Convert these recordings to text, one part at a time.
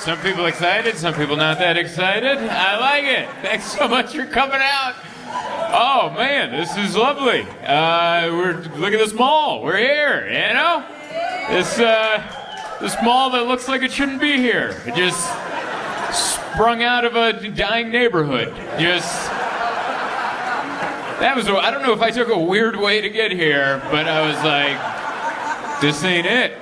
Some people excited, some people not that excited. I like it. Thanks so much for coming out. Oh man, this is lovely. Look at this mall. We're here, you know? This mall that looks like it shouldn't be here. It just sprung out of a dying neighborhood. I don't know if I took a weird way to get here, but I was like, this ain't it.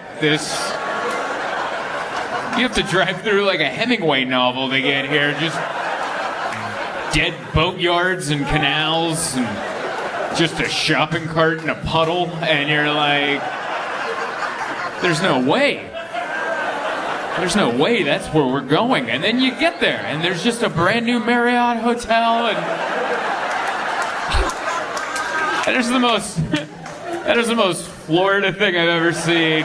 You have to drive through like a Hemingway novel to get here. Just dead boatyards and canals and just a shopping cart in a puddle, and you're like, there's no way. There's no way that's where we're going. And then you get there, and there's just a brand new Marriott hotel, and that is the most Florida thing I've ever seen.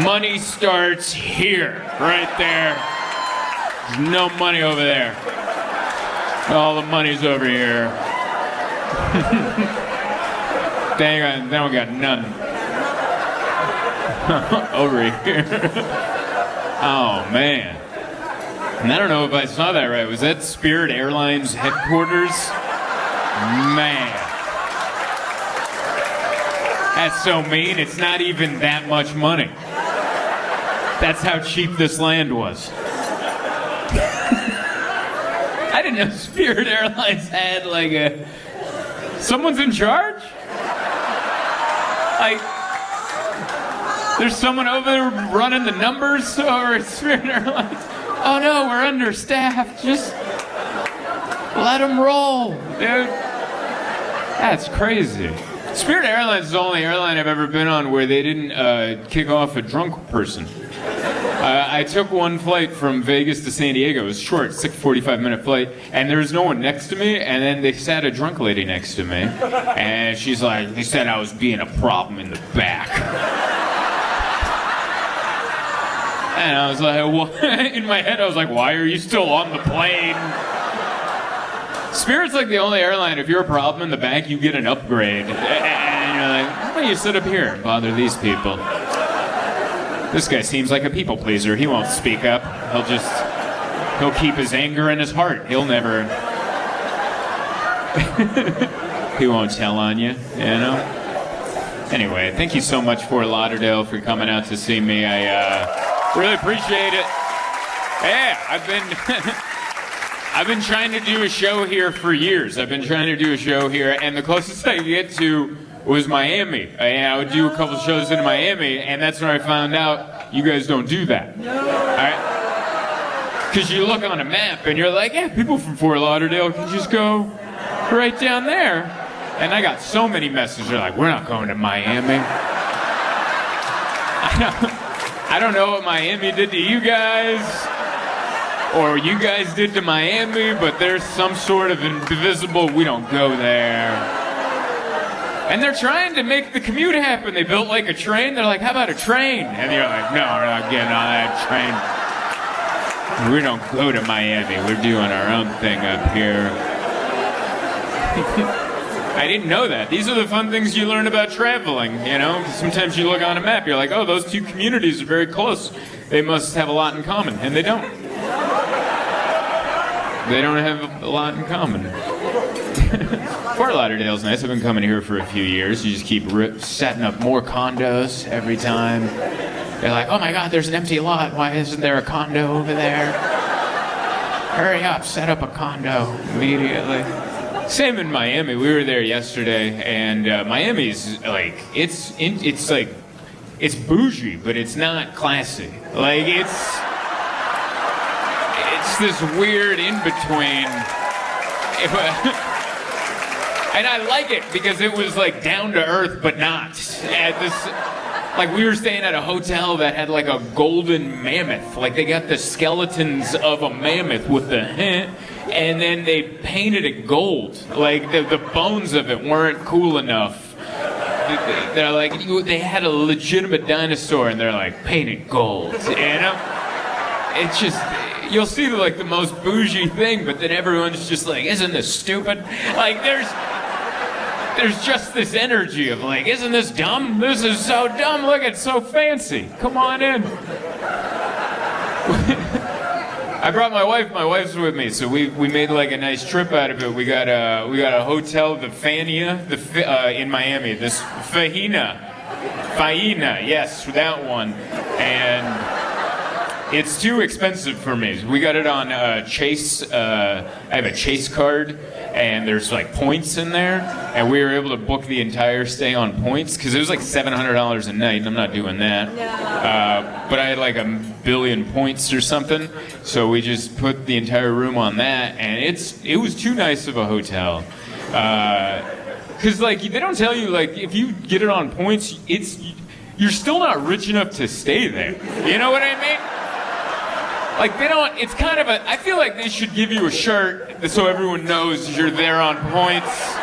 Money starts here, right there. There's no money over there. All the money's over here. They don't got none. Over here. Oh, man. And I don't know if I saw that right. Was that Spirit Airlines headquarters? Man. That's so mean. It's not even that much money. That's how cheap this land was. I didn't know Spirit Airlines had like someone's in charge? Like, there's someone over there running the numbers over at Spirit Airlines. Oh no, we're understaffed. Just let them roll, dude. That's crazy. Spirit Airlines is the only airline I've ever been on where they didn't kick off a drunk person. I took one flight from Vegas to San Diego. It was short, 45-minute flight, and there was no one next to me, and then they sat a drunk lady next to me, and she's like, they said I was being a problem in the back. And I was like, well, in my head I was like, why are you still on the plane? Spirit's like the only airline, if you're a problem in the back, you get an upgrade. And you're like, why don't you sit up here and bother these people? This guy seems like a people pleaser. He won't speak up. He'll keep his anger in his heart. He'll never... He won't tell on you, you know? Anyway, thank you so much, Fort Lauderdale, for coming out to see me. I really appreciate it. Yeah, I've been trying to do a show here for years. I've been trying to do a show here, and the closest I could get to was Miami. I would do a couple shows in Miami, and that's when I found out you guys don't do that. No. All right? Because you look on a map, and you're like, yeah, people from Fort Lauderdale can just go right down there. And I got so many messages. They're like, we're not going to Miami. I don't know what Miami did to you guys, or you guys did to Miami, but there's some sort of invisible, we don't go there. And they're trying to make the commute happen. They built like a train. They're like, how about a train? And you're like, no, we're not getting on that train. We don't go to Miami. We're doing our own thing up here. I didn't know that. These are the fun things you learn about traveling, you know? Sometimes you look on a map, you're like, oh, those two communities are very close. They must have a lot in common. And they don't. They don't have a lot in common. Fort Lauderdale's nice. I've been coming here for a few years. You just keep setting up more condos every time. They're like, oh my God, there's an empty lot. Why isn't there a condo over there? Hurry up, set up a condo immediately. Same in Miami. We were there yesterday, and Miami's like, it's bougie, but it's not classy. Like, it's this weird in-between. And I like it because it was like down to earth, but not. At this, like, we were staying at a hotel that had like a golden mammoth. Like, they got the skeletons of a mammoth with the and then they painted it gold. Like, the bones of it weren't cool enough. They're like, they had a legitimate dinosaur, and they're like, paint it gold. You know? It's just, you'll see like the most bougie thing, but then everyone's just like, isn't this stupid? Like, there's just this energy of like, isn't this dumb? This is so dumb. Look, it's so fancy. Come on in. I brought my wife. My wife's with me, so we made like a nice trip out of it. We got a hotel, the Fania, in Miami. This Faina, yes, that one, and it's too expensive for me. We got it on Chase. I have a Chase card, and there's like points in there, and we were able to book the entire stay on points because it was like $700 a night, and I'm not doing that. No. But I had like 1 billion points or something, so we just put the entire room on that, and it was too nice of a hotel. Because like they don't tell you like if you get it on points, you're still not rich enough to stay there. You know what I mean? Like they don't, it's kind of I feel like they should give you a shirt so everyone knows you're there on points.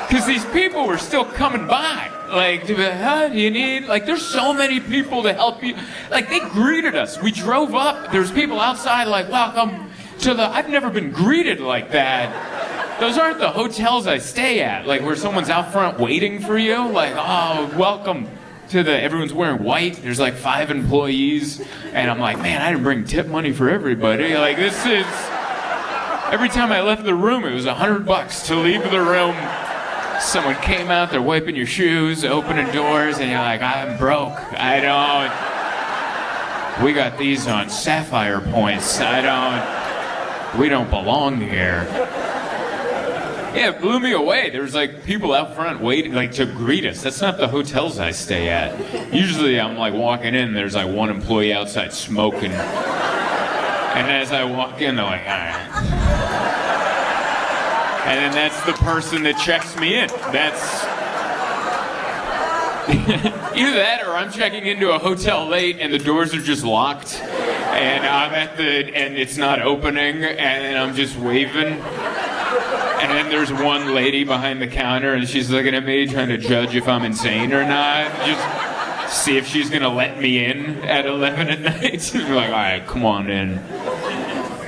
Because these people were still coming by. Like, do you need, like there's so many people to help you. Like they greeted us. We drove up, there's people outside like, welcome to I've never been greeted like that. Those aren't the hotels I stay at, like where someone's out front waiting for you. Like, oh, welcome. Everyone's wearing white, there's like 5 employees, and I'm like, man, I didn't bring tip money for everybody. Like this is, every time I left the room, it was $100 to leave the room. Someone came out, they're wiping your shoes, opening doors, and you're like, I'm broke, we got these on sapphire points, we don't belong here. Yeah, it blew me away. There was like people out front waiting like to greet us. That's not the hotels I stay at. Usually I'm like walking in, there's like one employee outside smoking. And as I walk in, they're like, all right. And then that's the person that checks me in. That's either that or I'm checking into a hotel late and the doors are just locked. And I'm and it's not opening and I'm just waving. And then there's one lady behind the counter, and she's looking at me, trying to judge if I'm insane or not. Just see if she's gonna let me in at 11 at night. I'm like, all right, come on in.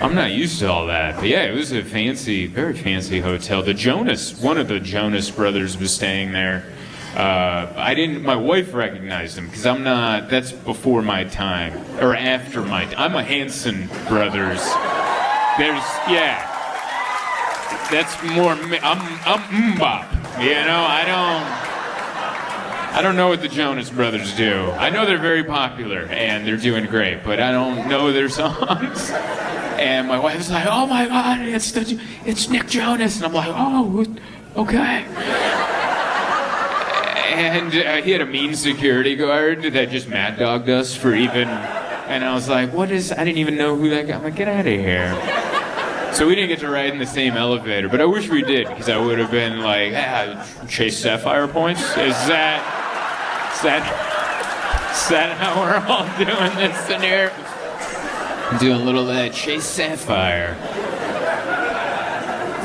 I'm not used to all that. But yeah, it was a fancy, very fancy hotel. One of the Jonas brothers was staying there. My wife recognized him, because that's before my time, or after my time. I'm a Hanson brothers. That's more me. I'm Mbop. You know, I don't know what the Jonas Brothers do. I know they're very popular and they're doing great, but I don't know their songs. And my wife was like, "Oh my God, it's Nick Jonas," and I'm like, "Oh, okay." And he had a mean security guard that just mad dogged us for even. And I was like, "What is?" I didn't even know who that guy. I'm like, "Get out of here." So we didn't get to ride in the same elevator, but I wish we did, because I would have been like, Chase Sapphire points? Is that how we're all doing this in here? Doing a little of that Chase Sapphire.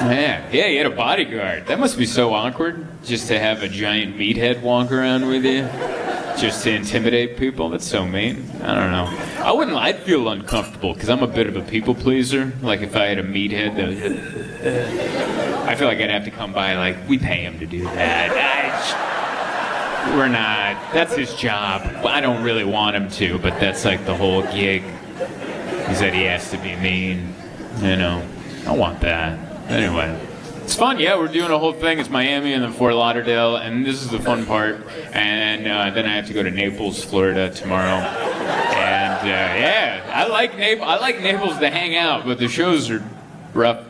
Man, yeah, you had a bodyguard. That must be so awkward, just to have a giant meathead walk around with you. Just to intimidate people? That's so mean. I don't know. I'd feel uncomfortable because I'm a bit of a people pleaser. Like if I had a meathead, I feel like I'd have to come by like, we pay him to do that. We're not. That's his job. I don't really want him to, but that's like the whole gig. He said he has to be mean. You know, I want that. Anyway. It's fun, yeah, we're doing a whole thing. It's Miami and then Fort Lauderdale, and this is the fun part. And then I have to go to Naples, Florida tomorrow. And yeah, I like Naples to hang out, but the shows are rough.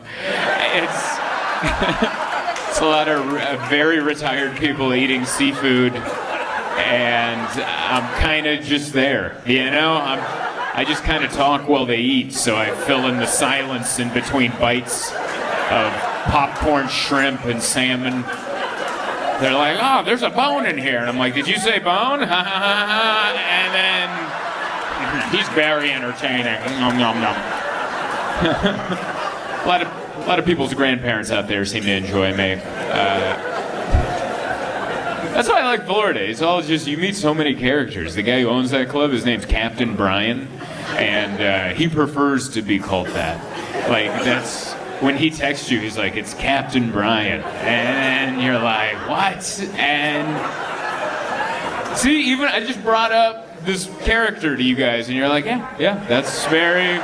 It's a lot of very retired people eating seafood, and I'm kind of just there, you know? I just kind of talk while they eat, so I fill in the silence in between bites of popcorn, shrimp, and salmon. They're like, oh, there's a bone in here. And I'm like, did you say bone? Ha ha ha ha. And then he's very entertaining. Nom nom nom. A lot of people's grandparents out there seem to enjoy me. That's why I like Florida. It's all just, you meet so many characters. The guy who owns that club, his name's Captain Brian, and he prefers to be called that. Like, that's, when he texts you, he's like, it's Captain Brian. And you're like, what? And see, even I just brought up this character to you guys, and you're like, yeah, that's very.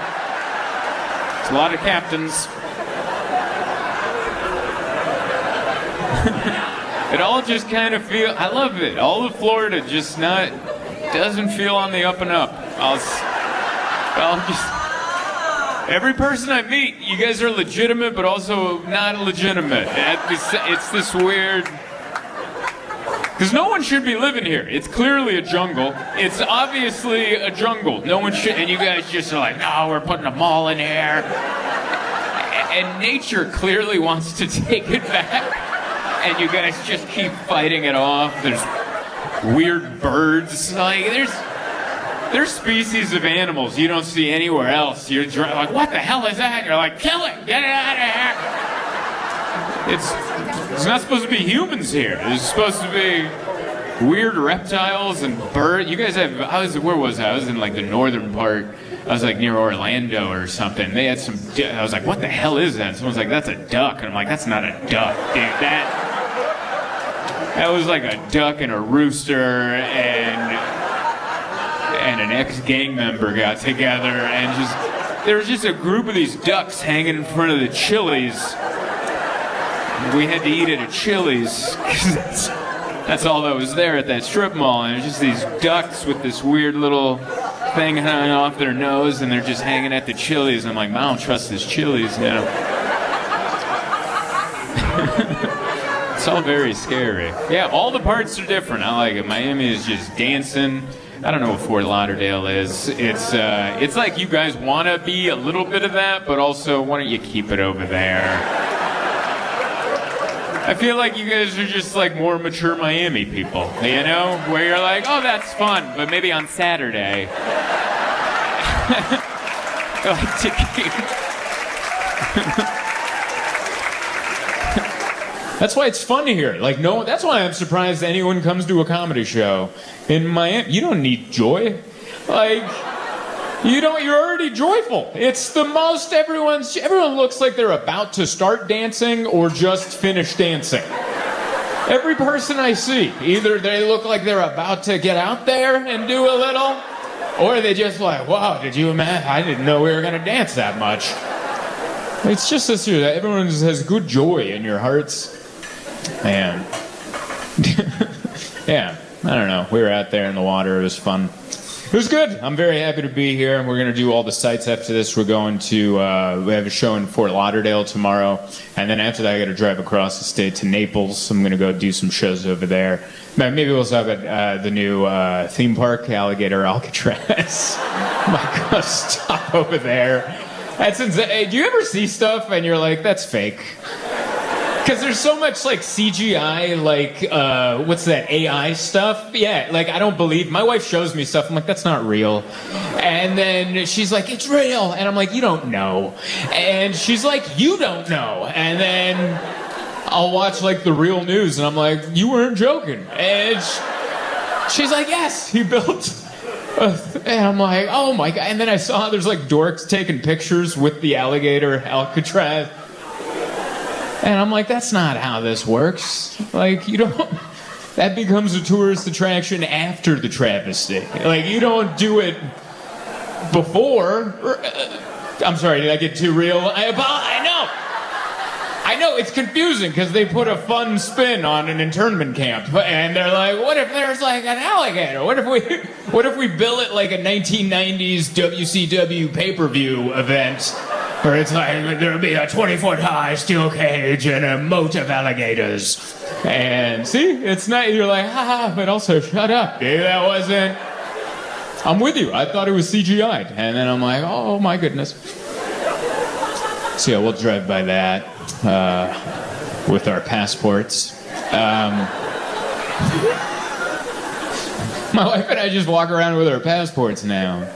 It's a lot of captains. It all just kind of feel. I love it. All of Florida just doesn't feel on the up and up. I'll just. Every person I meet, you guys are legitimate, but also not legitimate. It's this weird. Because no one should be living here. It's clearly a jungle. It's obviously a jungle. No one should. And you guys just are like, no, we're putting a mall in here. And nature clearly wants to take it back. And you guys just keep fighting it off. There's weird birds. Like, there's species of animals you don't see anywhere else. You're like, what the hell is that? You're like, kill it! Get it out of here! It's not supposed to be humans here. There's supposed to be weird reptiles and birds. You guys have. Where was I? I was in like the northern part. I was like near Orlando or something. They had some. I was like, what the hell is that? Someone's like, that's a duck. And I'm like, that's not a duck, dude. That was like a duck and a rooster and an ex-gang member got together and there was just a group of these ducks hanging in front of the Chili's. We had to eat at a Chili's because that's all that was there at that strip mall. And it was just these ducks with this weird little thing hanging off their nose, and they're just hanging at the Chili's. I'm like, I don't trust this Chili's now. It's all very scary. Yeah, all the parts are different. I like it. Miami is just dancing. I don't know what Fort Lauderdale is. It's like you guys want to be a little bit of that, but also why don't you keep it over there? I feel like you guys are just like more mature Miami people, you know? Where you're like, oh, that's fun, but maybe on Saturday. I like to keep... That's why it's fun here. Like, no, that's why I'm surprised anyone comes to a comedy show in Miami. You don't need joy. Like, you're already joyful. It's the most, everyone looks like they're about to start dancing or just finish dancing. Every person I see, either they look like they're about to get out there and do a little, or they just like, wow, did you imagine? I didn't know we were going to dance that much. It's just this year that everyone has good joy in your hearts. And yeah, I don't know. We were out there in the water. It was fun. It was good. I'm very happy to be here. We're going to do all the sites after this. We're going to, we have a show in Fort Lauderdale tomorrow. And then after that, I got to drive across the state to Naples. I'm going to go do some shows over there. Maybe we'll stop at the new theme park, Alligator Alcatraz. Might go stop over there. That's insane. Do you ever see stuff and you're like, that's fake? Because there's so much like CGI, like, what's that, AI stuff? Yeah, like I don't believe, my wife shows me stuff, I'm like, that's not real. And then she's like, it's real. And I'm like, you don't know. And she's like, you don't know. And then I'll watch like the real news and I'm like, you weren't joking. And she's like, yes, he built. And I'm like, oh my God. And then I saw there's like dorks taking pictures with the alligator Alcatraz. And I'm like, that's not how this works. Like, you don't... That becomes a tourist attraction after the travesty. Like, you don't do it before. I'm sorry, did I get too real? I know, it's confusing because they put a fun spin on an internment camp. And they're like, what if there's like an alligator? What if we bill it like a 1990s WCW pay-per-view event? Where it's like, there'll be a 20-foot-high steel cage and a moat of alligators. And see, it's not, you're like, ha, but also shut up, dude, that wasn't... I'm with you, I thought it was CGI'd. And then I'm like, oh my goodness. So yeah, we'll drive by that with our passports. My wife and I just walk around with our passports now.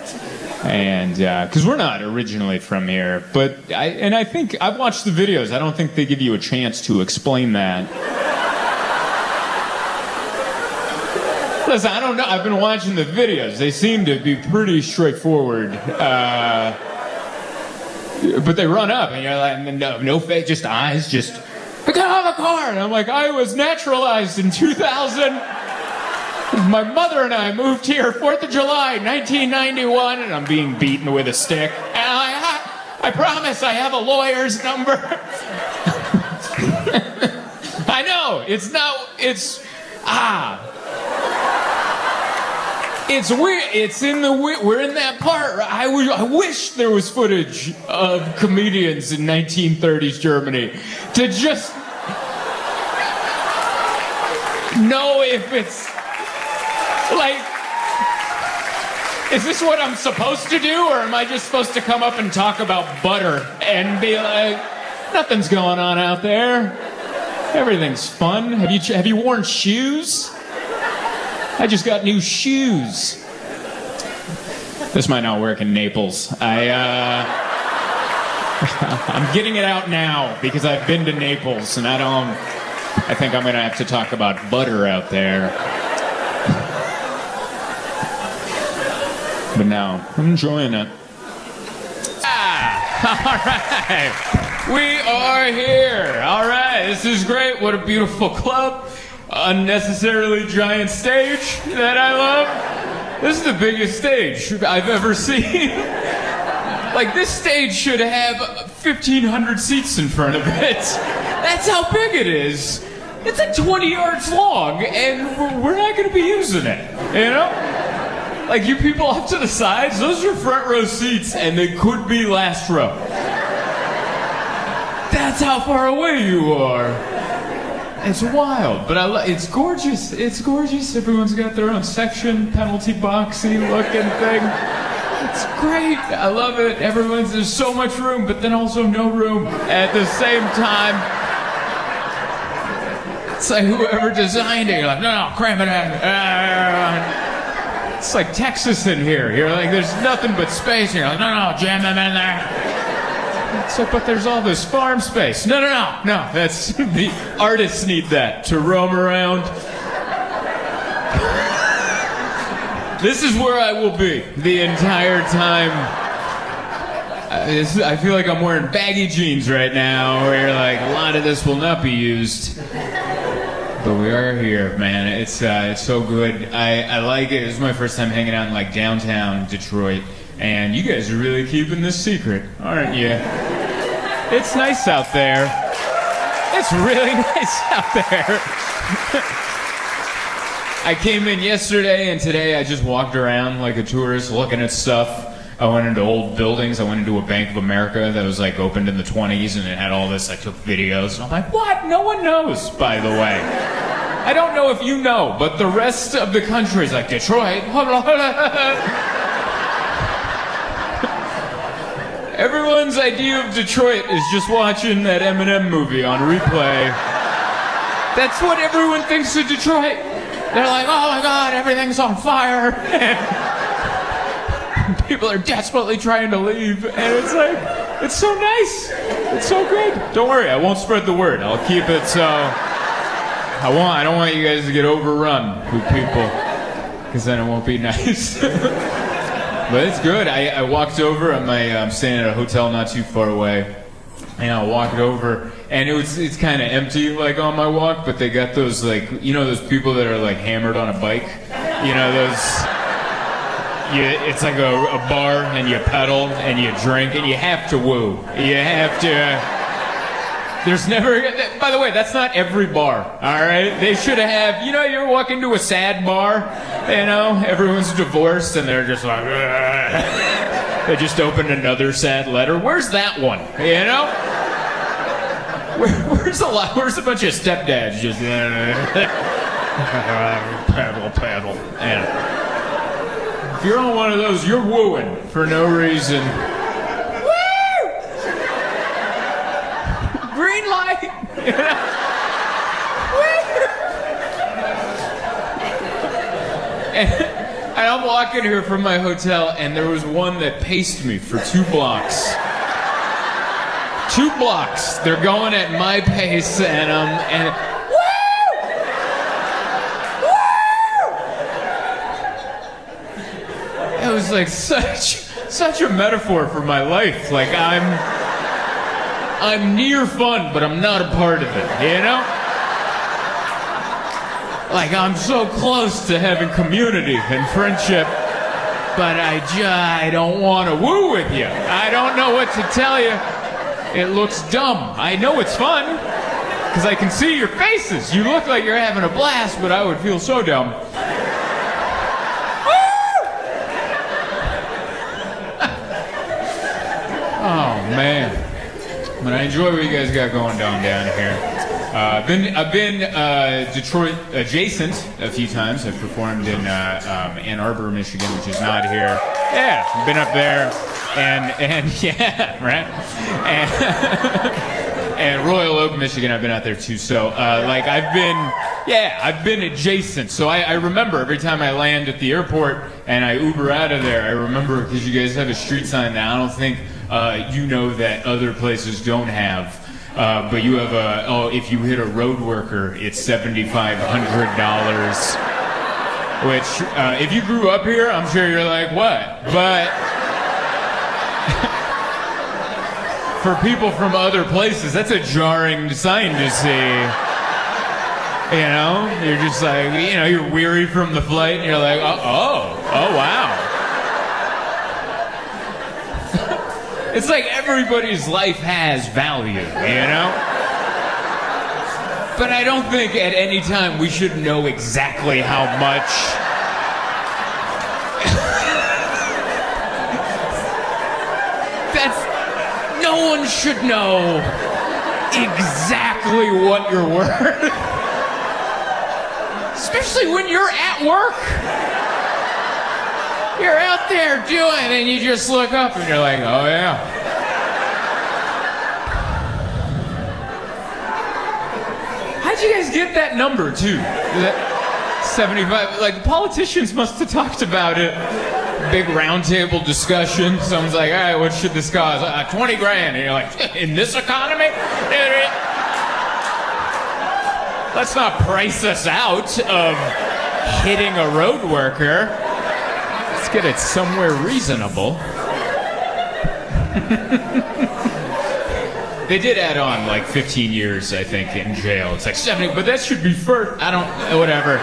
And because we're not originally from here, but I think I've watched the videos. I don't think they give you a chance to explain that. Listen, I don't know. I've been watching the videos. They seem to be pretty straightforward. But they run up, and you're like, no face, just eyes, just get out of the car. And I'm like, I was naturalized in 2000. My mother and I moved here 4th of July, 1991, and I'm being beaten with a stick. And I promise I have a lawyer's number. I know, it's weird. It's in the we're in that part. I wish there was footage of comedians in 1930s Germany to just know if it's like, is this what I'm supposed to do, or am I just supposed to come up and talk about butter and be like, nothing's going on out there, everything's fun. Have you worn shoes? I just got new shoes. This might not work in Naples. I'm getting it out now because I've been to Naples and I think I'm gonna have to talk about butter out there. But now, I'm enjoying it. Alright. We are here. Alright, this is great. What a beautiful club. Unnecessarily giant stage that I love. This is the biggest stage I've ever seen. Like, this stage should have 1,500 seats in front of it. That's how big it is. It's like 20 yards long, and we're not going to be using it, you know? Like, you people off to the sides, those are front row seats, and they could be last row. That's how far away you are. It's wild, but it's gorgeous. It's gorgeous. Everyone's got their own section, penalty boxy looking thing. It's great. I love it. There's so much room, but then also no room at the same time. It's like whoever designed it, you're like, no, cram it in. It's like Texas in here. You're like, there's nothing but space. You're like, no, jam them in there. It's like, but there's all this farm space. No, that's, the artists need that to roam around. This is where I will be the entire time. I feel like I'm wearing baggy jeans right now, where like, a lot of this will not be used. But we are here, man. It's so good. I like it. This is my first time hanging out in like downtown Detroit. And you guys are really keeping this secret, aren't you? It's nice out there. It's really nice out there. I came in yesterday and today I just walked around like a tourist looking at stuff. I went into old buildings. I went into a Bank of America that was like opened in the 20s and it had all this. I took videos and I'm like, what? No one knows, by the way. I don't know if you know, but the rest of the country is like, Detroit. Everyone's idea of Detroit is just watching that Eminem movie on replay. That's what everyone thinks of Detroit. They're like, oh my God, everything's on fire. And people are desperately trying to leave. And it's like, it's so nice. It's so good. Don't worry, I won't spread the word. I'll keep it so... I don't want you guys to get overrun with people. Because then it won't be nice. But it's good. I walked over. I'm staying at a hotel not too far away, and I walked over, and it's kind of empty like on my walk. But they got those like those people that are like hammered on a bike. It's like a bar, and you pedal and you drink and you have to woo. You have to. There's never. By the way, that's not every bar. All right, they should have. You ever walk into a sad bar? Everyone's divorced and they're just like. They just opened another sad letter. Where's that one? Where's a bunch of stepdads just paddle. And if you're on one of those, you're wooing for no reason. Green light. And I'm walking here from my hotel, and there was one that paced me for 2 blocks. 2 blocks. They're going at my pace, and it was like such a metaphor for my life. Like I'm near fun, but I'm not a part of it, Like, I'm so close to having community and friendship, but I don't want to woo with you. I don't know what to tell you. It looks dumb. I know it's fun, because I can see your faces. You look like you're having a blast, but I would feel so dumb. Oh, man. But I enjoy what you guys got going down here. I've been Detroit adjacent a few times. I've performed in Ann Arbor, Michigan, which is not here. Yeah, I've been up there, and yeah, right. And Royal Oak, Michigan, I've been out there too. So, I've been adjacent. So I remember every time I land at the airport and I Uber out of there, I remember because you guys have a street sign that I don't think you know that other places don't have. But you have if you hit a road worker, it's $7,500. Which, if you grew up here, I'm sure you're like, what? But for people from other places, that's a jarring sign to see. You know, you're just like, you're weary from the flight, and you're like, oh, wow. It's like everybody's life has value, But I don't think at any time we should know exactly how much. No one should know exactly what you're worth. Especially when you're at work. You're out there doing, and you just look up and you're like, oh yeah. How'd you guys get that number too? That 75, like politicians must have talked about it. Big roundtable discussion. Someone's like, all right, what should this cost? 20 grand. And you're like, in this economy? Let's not price us out of hitting a road worker. Let's get it somewhere reasonable. They did add on like 15 years, I think, in jail. It's like 70, but that should be first. Whatever.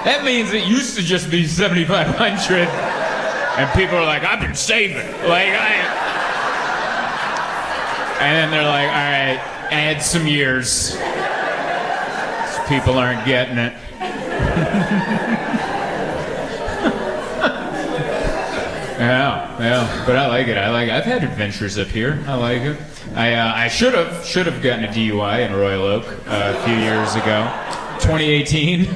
That means it used to just be 7,500, and people are like, I've been saving. And then they're like, all right, add some years. These people aren't getting it. Yeah, but I like it. I've had adventures up here. I like it. I should have gotten a DUI in Royal Oak a few years ago. 2018.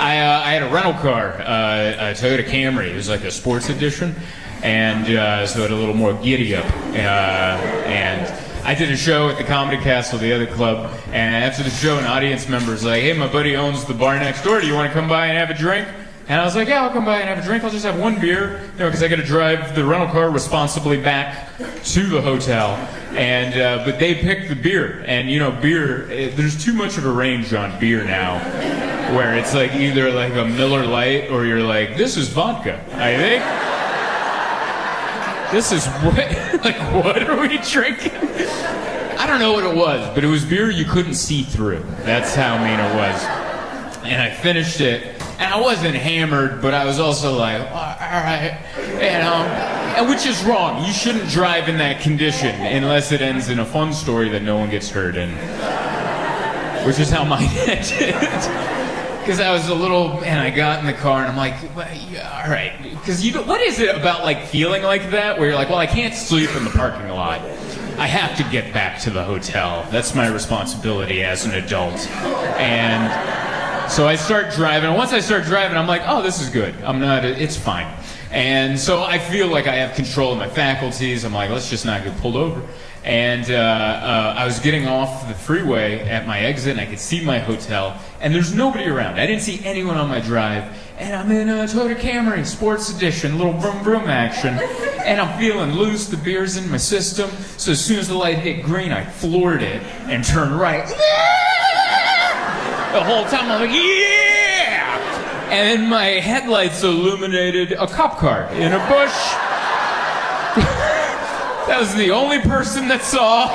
I had a rental car, a Toyota Camry. It was like a sports edition, and so it had a little more giddy up. And I did a show at the Comedy Castle, the other club, and after the show, an audience member was like, hey, my buddy owns the bar next door. Do you want to come by and have a drink? And I was like, yeah, I'll come by and have a drink. I'll just have one beer, because I got to drive the rental car responsibly back to the hotel. And but they picked the beer, and beer. There's too much of a range on beer now, where it's like either like a Miller Lite or you're like, this is vodka. I think this is what are we drinking? I don't know what it was, but it was beer you couldn't see through. That's how mean it was. And I finished it. And I wasn't hammered, but I was also like, all right, and which is wrong. You shouldn't drive in that condition unless it ends in a fun story that no one gets hurt in, which is how mine ended. Because I was and I got in the car and I'm like, well, yeah, all right. Because what is it about feeling like that where you're like, well, I can't sleep in the parking lot. I have to get back to the hotel. That's my responsibility as an adult. And so I start driving, and once I start driving, I'm like, oh, this is good. It's fine. And so I feel like I have control of my faculties. I'm like, let's just not get pulled over. And I was getting off the freeway at my exit, and I could see my hotel, and there's nobody around. I didn't see anyone on my drive, and I'm in a Toyota Camry, Sports Edition, little vroom vroom action, and I'm feeling loose. The beer's in my system, so as soon as the light hit green, I floored it and turned right. The whole time I'm like, yeah! And then my headlights illuminated a cop car in a bush. That was the only person that saw.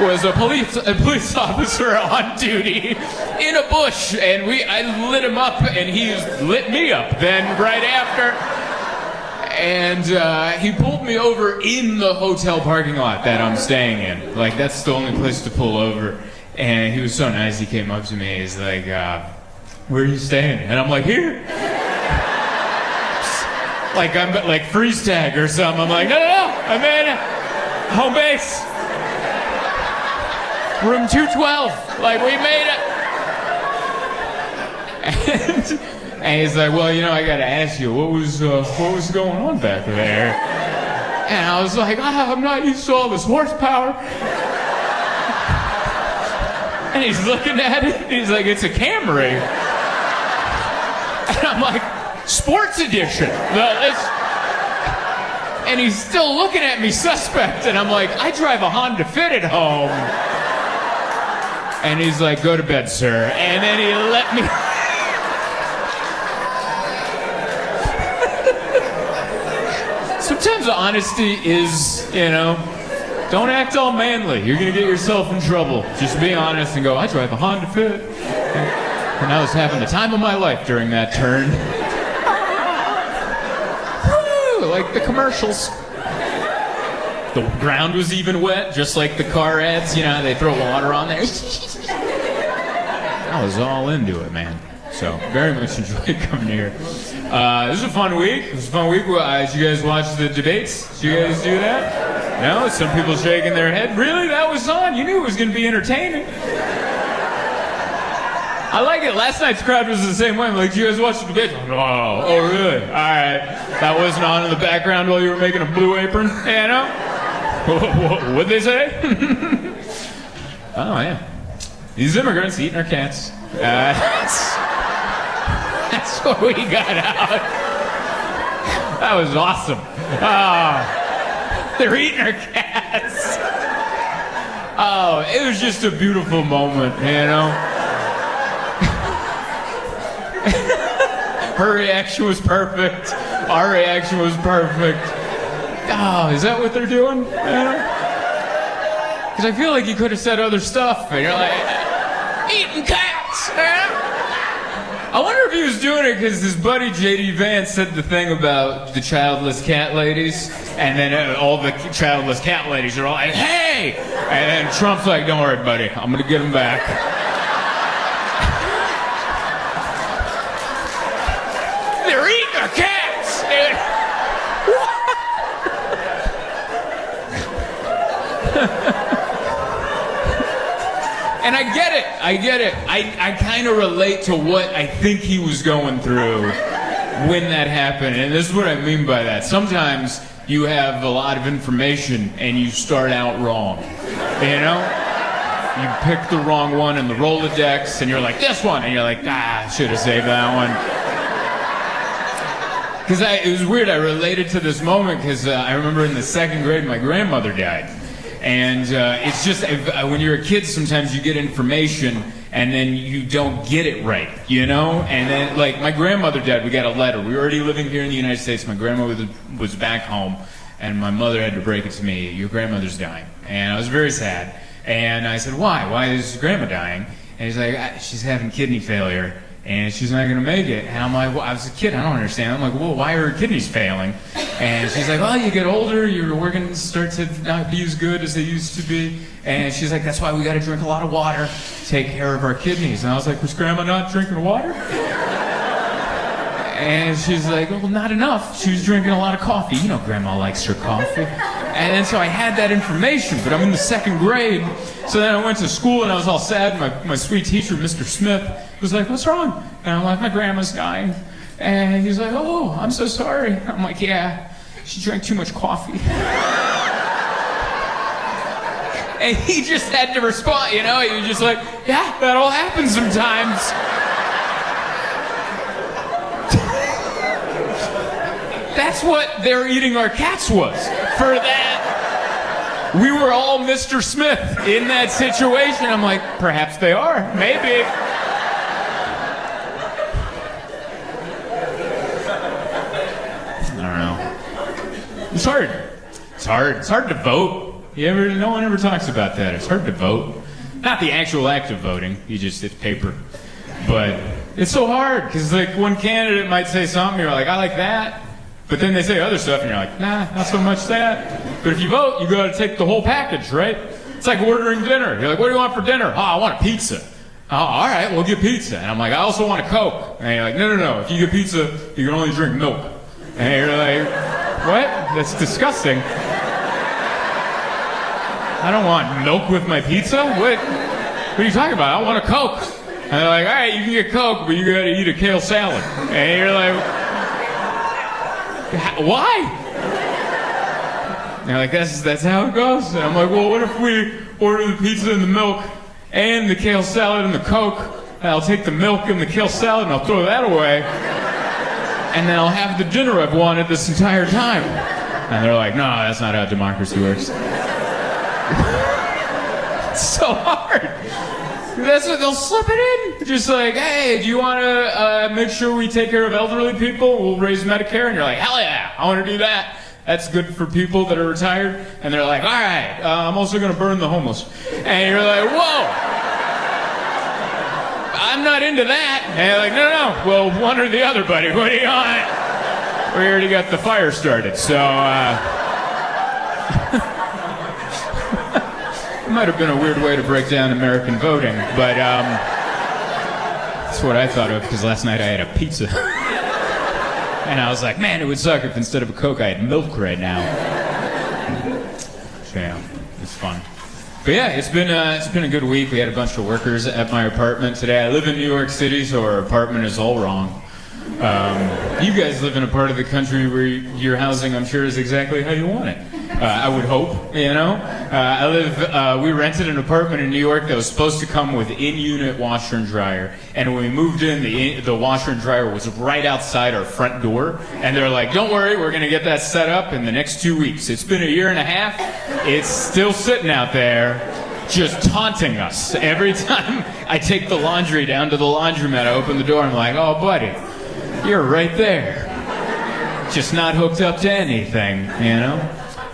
was a police officer on duty in a bush, and I lit him up, and he lit me up then right after. And he pulled me over in the hotel parking lot that I'm staying in. Like, that's the only place to pull over. And he was so nice, he came up to me, he's like, where are you staying? And I'm like, here. Like I'm like freeze tag or something. I'm like, no, I'm in home base. Room 212. Like, we made it. And he's like, well, I got to ask you, what was going on back there? And I was like, I'm not used to all this horsepower. And he's looking at it. He's like, it's a Camry. And I'm like, sports edition. And he's still looking at me suspect. And I'm like, I drive a Honda Fit at home. And he's like, go to bed, sir. And then he let me... Sometimes honesty is, don't act all manly. You're going to get yourself in trouble. Just be honest and go, I drive a Honda Fit. And I was having the time of my life during that turn. Woo, like the commercials. The ground was even wet, just like the car ads. They throw water on there. I was all into it, man. So, very much enjoyed coming here. This was a fun week. Did you guys watch the debates? Did you guys do that? No? Some people shaking their head. Really? That was on? You knew it was going to be entertaining. I like it. Last night's crowd was the same way. I'm like, did you guys watch the debates? Oh, really? All right. That wasn't on in the background while you were making a Blue Apron? What'd they say? Oh, yeah. These immigrants eating our cats. That's what we got out. That was awesome. They're eating our cats. Oh, it was just a beautiful moment, Her reaction was perfect. Our reaction was perfect. Oh, is that what they're doing? Because I feel like you could have said other stuff, and you're like, eating cats. I wonder if he was doing it because his buddy J.D. Vance said the thing about the childless cat ladies, and then all the childless cat ladies are all like, hey! And then Trump's like, don't worry, buddy, I'm going to get him back. They're eating our cats! And I get it. I kind of relate to what I think he was going through when that happened. And this is what I mean by that. Sometimes you have a lot of information and you start out wrong. You pick the wrong one in the Rolodex and you're like, this one. And you're like, I should have saved that one. Because it was weird. I related to this moment because I remember in the second grade my grandmother died. And it's just, when you're a kid, sometimes you get information and then you don't get it right, And then, like, my grandmother died. We got a letter. We were already living here in the United States. My grandmother was back home, and my mother had to break it to me, your grandmother's dying. And I was very sad. And I said, why? Why is grandma dying? And he's like, she's having kidney failure, and she's not going to make it. And I'm like, well, I was a kid. I don't understand. I'm like, well, why are her kidneys failing? And she's like, well, you get older, your organs start to not be as good as they used to be. And she's like, that's why we got to drink a lot of water to take care of our kidneys. And I was like, was Grandma not drinking water? And she's like, well, not enough. She was drinking a lot of coffee. Grandma likes her coffee. And then so I had that information, but I'm in the second grade. So then I went to school and I was all sad. My sweet teacher, Mr. Smith, was like, what's wrong? And I'm like, my grandma's dying. And he's like, oh, I'm so sorry. I'm like, yeah, she drank too much coffee. And he just had to respond, He was just like, yeah, that all happens sometimes. That's what they're eating our cats was. For that, we were all Mr. Smith in that situation. I'm like, perhaps they are. Maybe. I don't know. It's hard. It's hard to vote. No one ever talks about that. It's hard to vote. Not the actual act of voting. It's paper. But it's so hard because like one candidate might say something, you're like, I like that. But then they say other stuff, and you're like, nah, not so much that. But if you vote, you got to take the whole package, right? It's like ordering dinner. You're like, what do you want for dinner? Oh, I want a pizza. Oh, all right, we'll get pizza. And I'm like, I also want a Coke. And you're like, no. If you get pizza, you can only drink milk. And you're like, what? That's disgusting. I don't want milk with my pizza? What are you talking about? I want a Coke. And they're like, all right, you can get Coke, but you got to eat a kale salad. And you're like, why? And they're like, that's how it goes. And I'm like, well, what if we order the pizza and the milk and the kale salad and the Coke, and I'll take the milk and the kale salad and I'll throw that away, and then I'll have the dinner I've wanted this entire time. And they're like, no, that's not how democracy works. It's so hard. That's what they'll slip it in. Just like, hey, do you want to make sure we take care of elderly people? We'll raise Medicare. And you're like, hell yeah, I want to do that. That's good for people that are retired. And they're like, all right, I'm also going to burn the homeless. And you're like, whoa, I'm not into that. And you're like, no. Well, one or the other, buddy. What do you want? We already got the fire started, so it might have been a weird way to break down American voting, but that's what I thought of, because last night I had a pizza. And I was like, man, it would suck if instead of a Coke I had milk right now. So yeah, it's fun. But yeah, it's been a good week. We had a bunch of workers at my apartment today. I live in New York City, so our apartment is all wrong. You guys live in a part of the country where your housing, I'm sure, is exactly how you want it. I would hope, you know. We rented an apartment in New York that was supposed to come with in-unit washer and dryer. And when we moved in, the washer and dryer was right outside our front door. And they're like, don't worry, we're going to get that set up in the next 2 weeks. It's been a year and a half. It's still sitting out there, just taunting us. Every time I take the laundry down to the laundromat, I open the door, I'm like, oh, buddy, you're right there. Just not hooked up to anything, you know?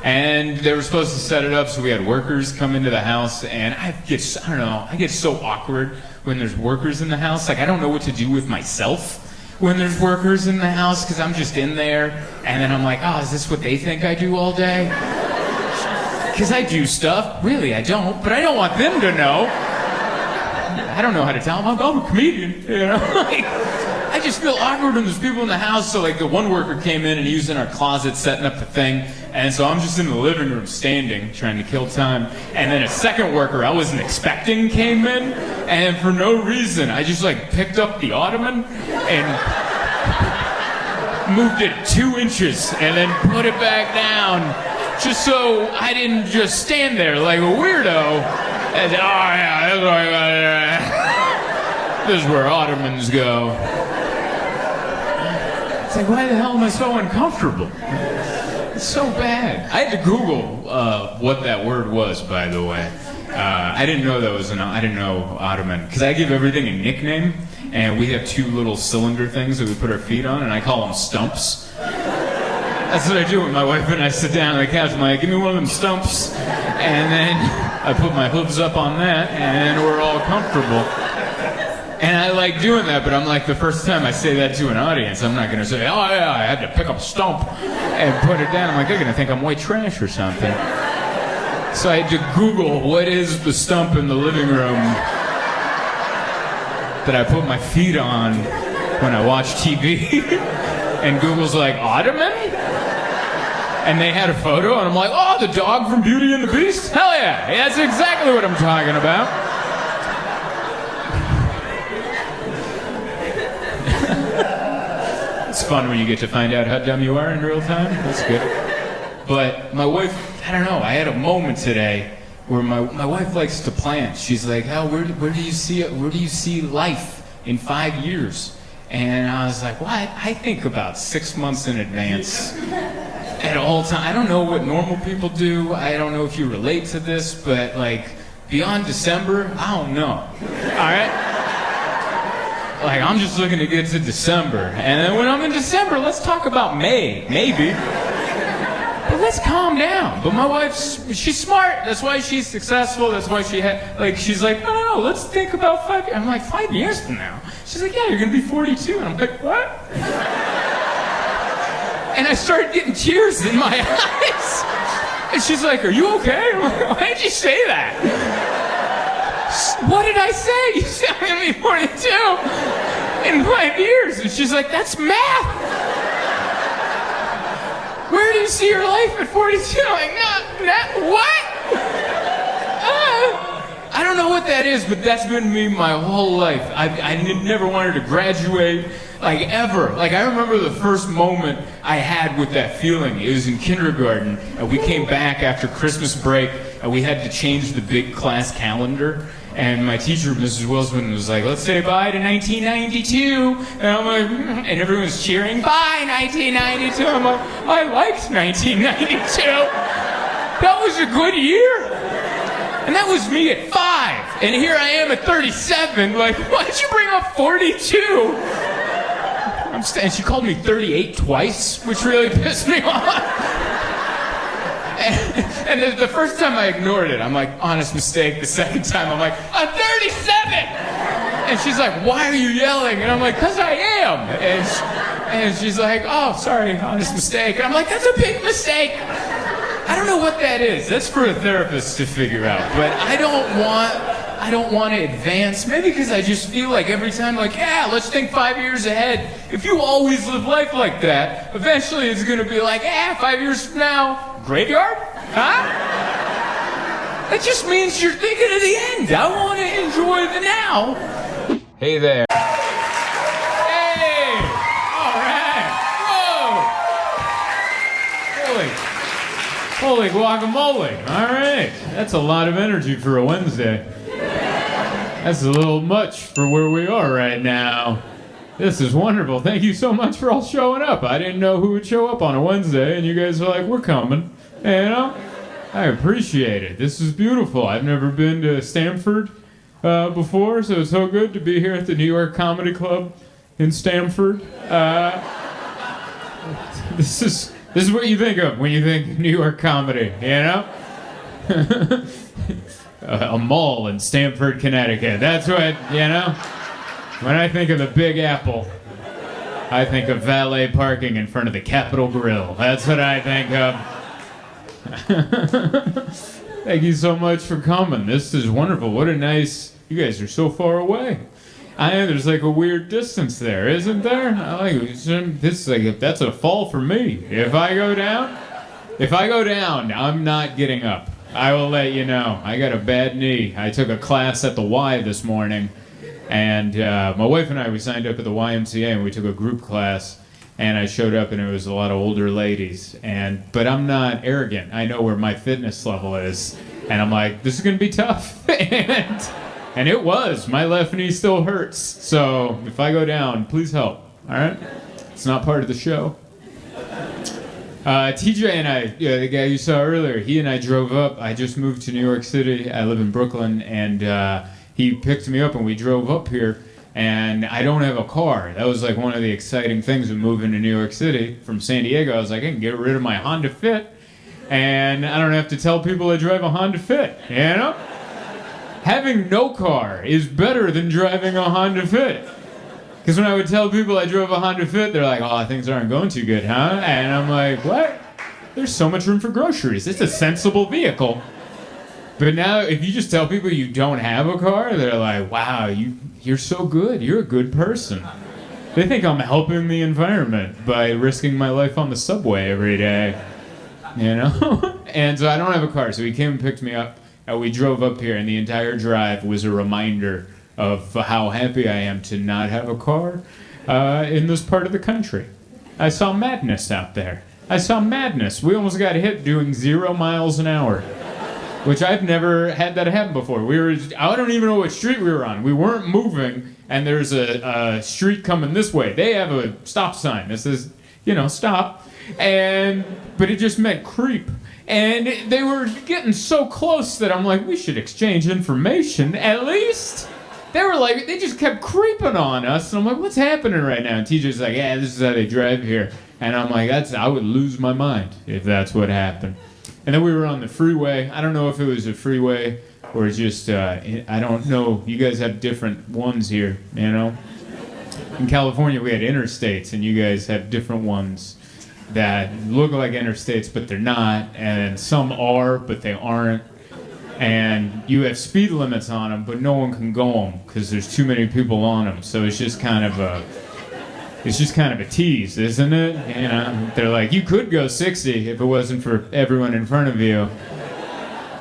And they were supposed to set it up, so we had workers come into the house, and I get so awkward when there's workers in the house. Like, I don't know what to do with myself when there's workers in the house, because I'm just in there, and then I'm like, oh, is this what they think I do all day? Because I do stuff. Really, I don't, but I don't want them to know. I don't know how to tell them I'm a comedian, you know? Like, I just feel awkward when there's people in the house. So like the one worker came in and he was in our closet setting up the thing. And so I'm just in the living room standing, trying to kill time. And then a second worker I wasn't expecting came in. And for no reason, I just like picked up the ottoman and moved it 2 inches and then put it back down. Just so I didn't just stand there like a weirdo. And, oh yeah, that's where I got it. This is where ottomans go. It's like, why the hell am I so uncomfortable? It's so bad. I had to Google what that word was, by the way. I didn't know that was I didn't know ottoman. Because I give everything a nickname, and we have 2 little cylinder things that we put our feet on, and I call them stumps. That's what I do when my wife and I sit down on the couch. I'm like, give me one of them stumps. And then I put my hooves up on that, and we're all comfortable. And I like doing that, but I'm like, the first time I say that to an audience, I'm not going to say, oh yeah, I had to pick up a stump and put it down. I'm like, they're going to think I'm white trash or something. So I had to Google, what is the stump in the living room that I put my feet on when I watch TV? And Google's like, ottoman? And they had a photo, and I'm like, oh, the dog from Beauty and the Beast? Hell yeah, that's exactly what I'm talking about. It's fun when you get to find out how dumb you are in real time. That's good. But my wife, I don't know, I had a moment today where my wife likes to plan. She's like, oh, where do you see life in 5 years? And I was like, well, I think about 6 months in advance at all times. I don't know what normal people do. I don't know if you relate to this, but like beyond December, I don't know. All right? Like, I'm just looking to get to December. And then when I'm in December, let's talk about May, maybe. But let's calm down. But my wife's, she's smart. That's why she's successful. That's why she's like, no, let's think about 5 years. I'm like, 5 years from now? She's like, yeah, you're going to be 42. And I'm like, what? And I started getting tears in my eyes. And she's like, are you okay? I'm like, why did you say that? What did I say? You said I'm going to be 42 in 5 years. And she's like, that's math. Where do you see your life at 42? I'm like, what? I don't know what that is, but that's been me my whole life. I never wanted to graduate, like, ever. Like, I remember the first moment I had with that feeling. It was in kindergarten, and we came back after Christmas break, and we had to change the big class calendar. And my teacher, Mrs. Wilson, was like, let's say bye to 1992. And I'm like, and everyone was cheering, bye 1992. I'm like, I liked 1992. That was a good year. And that was me at 5. And here I am at 37. Like, why did you bring up 42? And she called me 38 twice, which really pissed me off. And the first time I ignored it, I'm like, honest mistake. The second time, I'm like, I'm 37! And she's like, why are you yelling? And I'm like, because I am. And she's like, oh, sorry, honest mistake. And I'm like, that's a big mistake. I don't know what that is. That's for a therapist to figure out. But I don't want to advance. Maybe because I just feel like every time, like, yeah, let's think 5 years ahead. If you always live life like that, eventually it's going to be like, 5 years from now, graveyard? Huh? That just means you're thinking of the end. I want to enjoy the now. Hey there. Hey! All right. Whoa! Holy guacamole. All right. That's a lot of energy for a Wednesday. That's a little much for where we are right now. This is wonderful. Thank you so much for all showing up. I didn't know who would show up on a Wednesday, and you guys are like, we're coming. You know? I appreciate it. This is beautiful. I've never been to Stamford before, so it's so good to be here at the New York Comedy Club in Stamford. This is what you think of when you think New York comedy, you know? A mall in Stamford, Connecticut. That's what, you know? When I think of the Big Apple, I think of valet parking in front of the Capitol Grill. That's what I think of. Thank you so much for coming. This is wonderful. What a nice... You guys are so far away. There's like a weird distance there, isn't there? I like this. Like that's a fall for me. If I go down, I'm not getting up. I will let you know. I got a bad knee. I took a class at the Y this morning, and my wife and I, we signed up at the YMCA, and we took a group class, and I showed up, and it was a lot of older ladies. But I'm not arrogant. I know where my fitness level is, and I'm like, this is going to be tough. And it was. My left knee still hurts. So if I go down, please help. All right? It's not part of the show. TJ and I, the guy you saw earlier, he and I drove up. I just moved to New York City. I live in Brooklyn. And he picked me up and we drove up here. And I don't have a car. That was like one of the exciting things of moving to New York City from San Diego. I was like, I can get rid of my Honda Fit. And I don't have to tell people I drive a Honda Fit, you know? Having no car is better than driving a Honda Fit. Because when I would tell people I drove a Honda Fit, they're like, oh, things aren't going too good, huh? And I'm like, what? There's so much room for groceries. It's a sensible vehicle. But now, if you just tell people you don't have a car, they're like, wow, you're so good. You're a good person. They think I'm helping the environment by risking my life on the subway every day. You know? And so I don't have a car, so he came and picked me up. We drove up here, and the entire drive was a reminder of how happy I am to not have a car in this part of the country. I saw madness out there. I saw madness. We almost got hit doing 0 miles an hour, which I've never had that happen before. I don't even know what street we were on. We weren't moving, and there's a street coming this way. They have a stop sign that says, stop. But it just meant creep. And they were getting so close that I'm like, we should exchange information, at least. they just kept creeping on us. And I'm like, what's happening right now? And TJ's like, yeah, this is how they drive here. And I'm like, I would lose my mind if that's what happened. And then we were on the freeway. I don't know if it was a freeway or just, I don't know. You guys have different ones here, you know? In California, we had interstates, and you guys have different ones that look like interstates, but they're not. And some are, but they aren't. And you have speed limits on them, but no one can go them because there's too many people on them. So it's just kind of a tease, isn't it? You know, they're like, you could go 60 if it wasn't for everyone in front of you.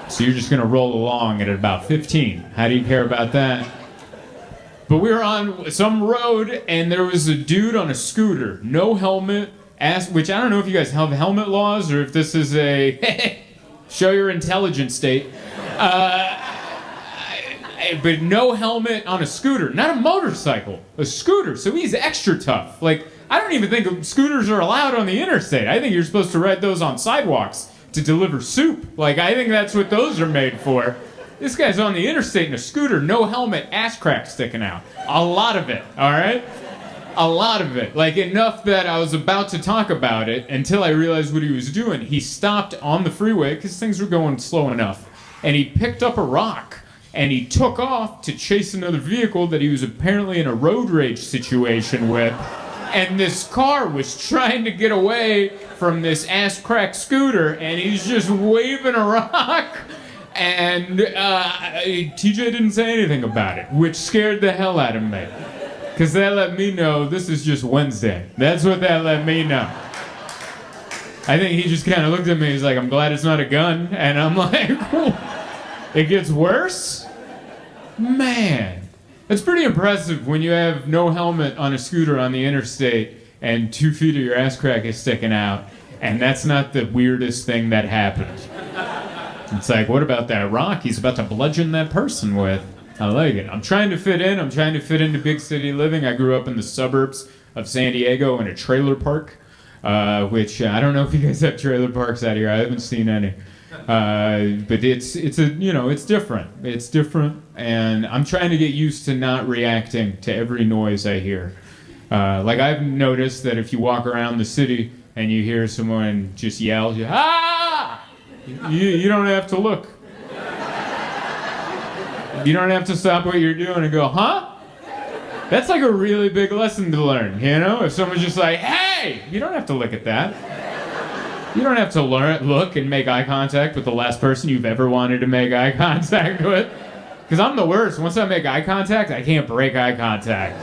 So you're just gonna roll along at about 15. How do you care about that? But we were on some road, and there was a dude on a scooter, no helmet, which I don't know if you guys have helmet laws or if this is a show your intelligence state. But no helmet on a scooter, not a motorcycle, a scooter. So he's extra tough. Like, I don't even think scooters are allowed on the interstate. I think you're supposed to ride those on sidewalks to deliver soup. Like, I think that's what those are made for. This guy's on the interstate in a scooter, no helmet, ass crack sticking out. A lot of it, all right? A lot of it. Like, enough that I was about to talk about it until I realized what he was doing. He stopped on the freeway because things were going slow enough. And he picked up a rock, and he took off to chase another vehicle that he was apparently in a road rage situation with. And this car was trying to get away from this ass-crack scooter, and he's just waving a rock. And TJ didn't say anything about it, which scared the hell out of me. Because that let me know this is just Wednesday. That's what that let me know. I think he just kind of looked at me, he's like, I'm glad it's not a gun. And I'm like, it gets worse? Man. It's pretty impressive when you have no helmet on a scooter on the interstate and 2 feet of your ass crack is sticking out. And that's not the weirdest thing that happened. It's like, what about that rock he's about to bludgeon that person with? I like it. I'm trying to fit in. I'm trying to fit into big city living. I grew up in the suburbs of San Diego in a trailer park, which I don't know if you guys have trailer parks out here. I haven't seen any. But it's different. It's different, and I'm trying to get used to not reacting to every noise I hear. Like I've noticed that if you walk around the city and you hear someone just yell, you don't have to look. You don't have to stop what you're doing and go, huh? That's like a really big lesson to learn, you know? If someone's just like, hey, you don't have to look at that. You don't have to look and make eye contact with the last person you've ever wanted to make eye contact with. Because I'm the worst. Once I make eye contact, I can't break eye contact.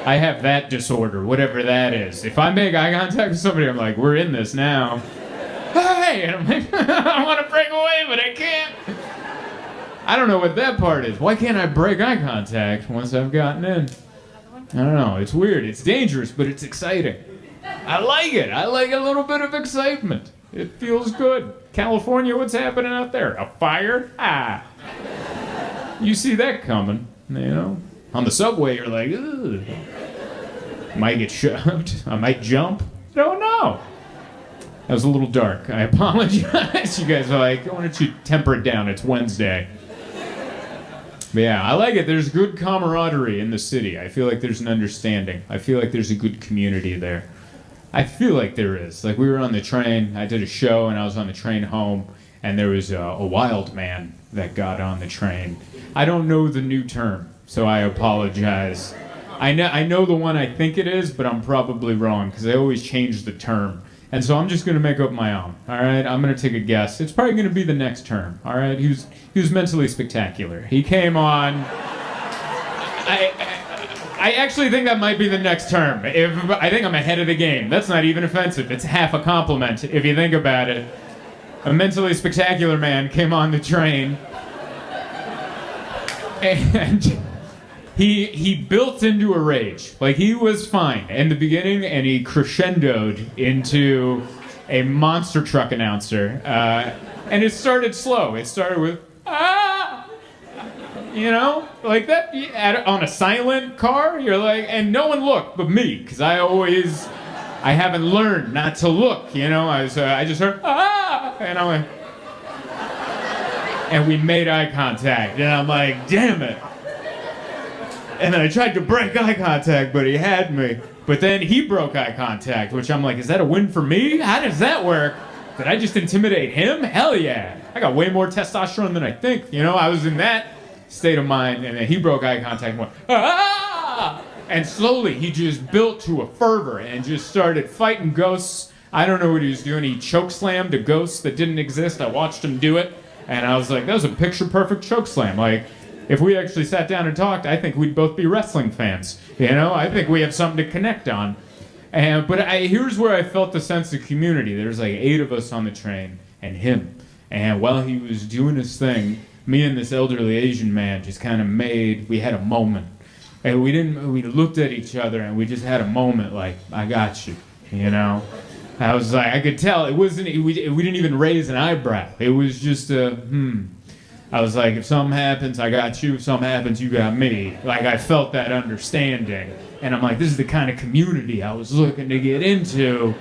I have that disorder, whatever that is. If I make eye contact with somebody, I'm like, we're in this now. Hey! And I'm like, I want to break away, but I can't. I don't know what that part is. Why can't I break eye contact once I've gotten in? I don't know. It's weird. It's dangerous, but it's exciting. I like it. I like a little bit of excitement. It feels good. California, what's happening out there? A fire? Ah. You see that coming, you know? On the subway, you're like, ugh. Might get shoved. I might jump. Don't know. That was a little dark. I apologize. You guys are like, why don't you temper it down? It's Wednesday. But yeah, I like it. There's good camaraderie in the city. I feel like there's an understanding. I feel like there's a good community there. I feel like there is. Like we were on the train. I did a show and I was on the train home, and there was a wild man that got on the train. I don't know the new term, so I apologize. I know the one I think it is, but I'm probably wrong because they always change the term. And so I'm just going to make up my own, all right? I'm going to take a guess. It's probably going to be the next term, all right? He was mentally spectacular. He came on... I actually think that might be the next term. I think I'm ahead of the game. That's not even offensive. It's half a compliment if you think about it. A mentally spectacular man came on the train, and he built into a rage. Like, he was fine in the beginning, and he crescendoed into a monster truck announcer. And it started slow. It started with, ah! You know? Like that, on a silent car, you're like, and no one looked but me, because I haven't learned not to look, you know? I just heard, ah! And I went, and we made eye contact, and I'm like, damn it. And then I tried to break eye contact, but he had me. But then he broke eye contact, which I'm like, is that a win for me? How does that work? Did I just intimidate him? Hell yeah. I got way more testosterone than I think. You know, I was in that state of mind, and then he broke eye contact and went, ah! And slowly he just built to a fervor and just started fighting ghosts. I don't know what he was doing. He chokeslammed a ghost that didn't exist. I watched him do it, and I was like, that was a picture-perfect chokeslam. Like, if we actually sat down and talked, I think we'd both be wrestling fans. You know, I think we have something to connect on. But here's where I felt the sense of community. There's like 8 of us on the train, and him. And while he was doing his thing, me and this elderly Asian man just kind of we had a moment. And we looked at each other and we just had a moment like, I got you, you know? I was like, I could tell, we didn't even raise an eyebrow. It was just I was like, if something happens, I got you. If something happens, you got me. Like, I felt that understanding. And I'm like, this is the kind of community I was looking to get into.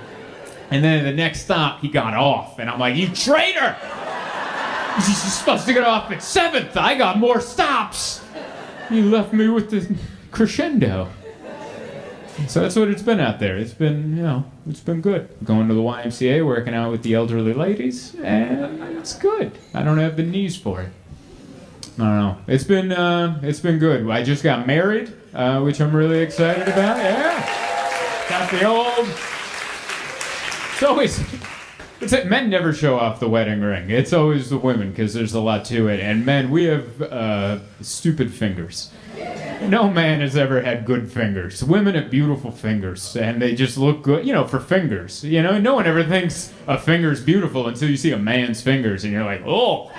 And then the next stop, he got off. And I'm like, you traitor! You're supposed to get off at 7th. I got more stops. You left me with the crescendo. So that's what it's been out there. It's been, it's been good. Going to the YMCA, working out with the elderly ladies, and it's good. I don't have the knees for it. I don't know. It's been good. I just got married, which I'm really excited about. Yeah. Got the old... Men never show off the wedding ring. It's always the women, because there's a lot to it. And men, we have stupid fingers. No man has ever had good fingers. Women have beautiful fingers, and they just look good, for fingers. No one ever thinks a finger's beautiful until you see a man's fingers, and you're like, oh,